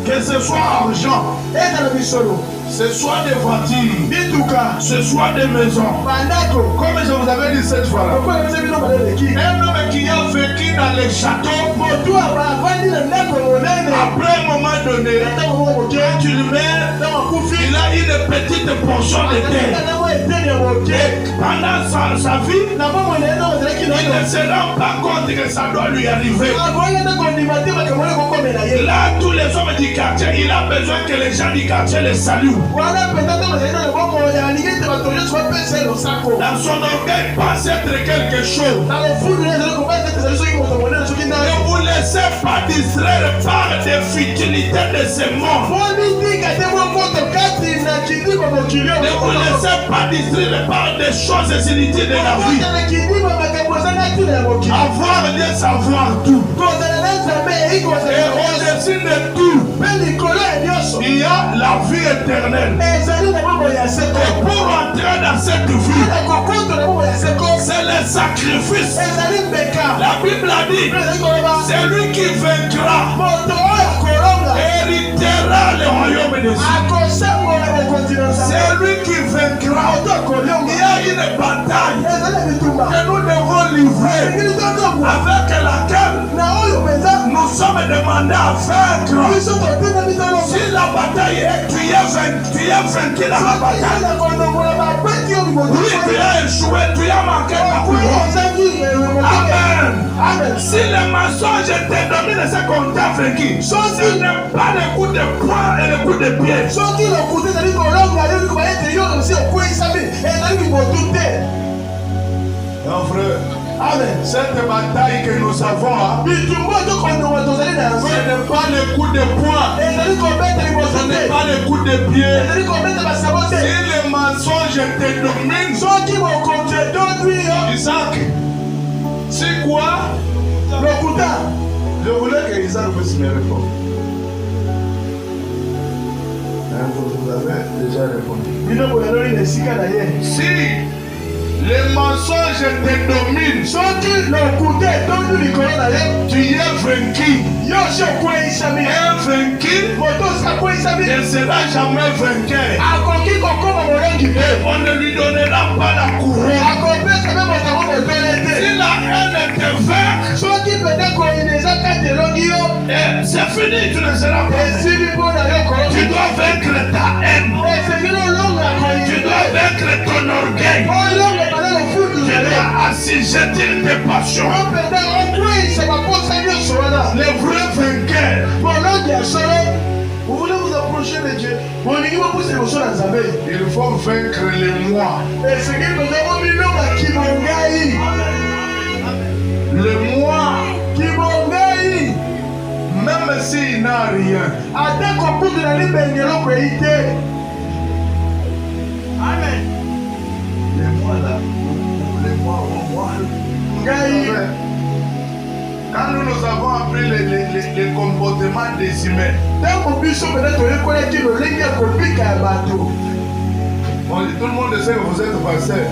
Que ce soit argent, ce soit des voitures, ce soit des maisons. Comme je vous avais dit cette fois-là, un homme qui a vécu dans les châteaux, après un moment donné, quand tu le mets, il a une petite portion de terre. Et pendant sa vie, il ne se rend pas compte que ça doit lui arriver. Là, tous les hommes du quartier, il a besoin que les gens du quartier les saluent. Dans son orgueil, pense être quelque chose. Ne vous laissez pas distraire par des futilités de ce monde. Ne vous laissez pas distraire par des choses inutiles de la vie. Avoir de savoir tout. Et au-dessus de tout, il y a la vie éternelle. Et pour entrer dans cette vie, c'est le sacrifice. La Bible a dit, c'est lui qui vaincra, héritera le royaume des cieux. C'est lui qui vaincra. Il y a une bataille que nous devons livrer, avec laquelle nous sommes demandés à vaincre. Si la bataille est, tu es vaincu dans la bataille. Oui, tu as échoué, tu as manqué ta couronne. Amen. Si le mensonge te domine, c'est qu'on t'a vaincu. Ce n'est pas le coup de poing et le coup de pied. Non, frère. Amen. Cette bataille que nous avons, ce n'est pas le coup de poing, ce n'est pas le coup de pied. Si le mensonge te domine, Isaac, c'est quoi? Je voulais que Isaac puisse me répondre. Vous avez déjà répondu. Si les mensonges te dominent, tu es vaincu. Un vaincu ne sera jamais vainqueur. Et on ne lui donnera pas la couronne. Si la haine te vainc, c'est fini, tu ne seras pas. Tu dois vaincre ta haine. Tu dois vaincre ton orgueil. Tu dois assujettir tes passions. Les vrais vainqueurs. Vous voulez vous approcher de Dieu. Il faut vaincre les moi. Le moi. Même s'il n'a rien. Amen. Les moi là. Les moi. Quand nous avons appris les comportements des humains, tout le monde sait que vous êtes pasteur.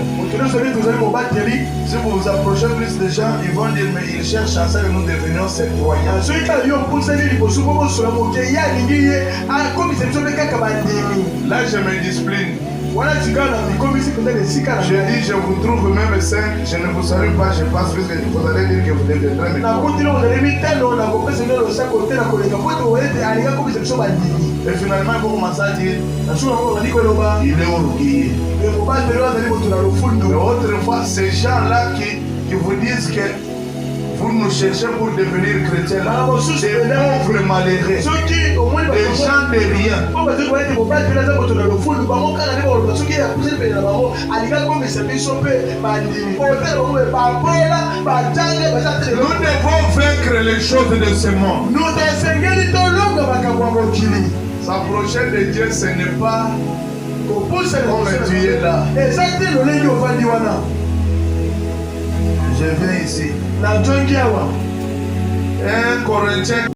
Si vous vous approchez plus de gens, ils vont dire mais ils cherchent à ce que nous devenions ces croyants. Là je me discipline. Je dis, je vous trouve même saint, je ne vous salue pas, je pense que vous allez dire que vous deviendrez mes croyants. Et finalement, il faut commencer à dire, il est orgueilleux. Mais autrefois, ces gens-là qui vous disent que vous nous cherchez pour devenir chrétiens, des pauvres malheureux, des gens de rien. Nous devons vaincre les choses de ce monde. S'approcher de Dieu, ce n'est pas comme tu es là. Je viens ici. 1 Corinthiens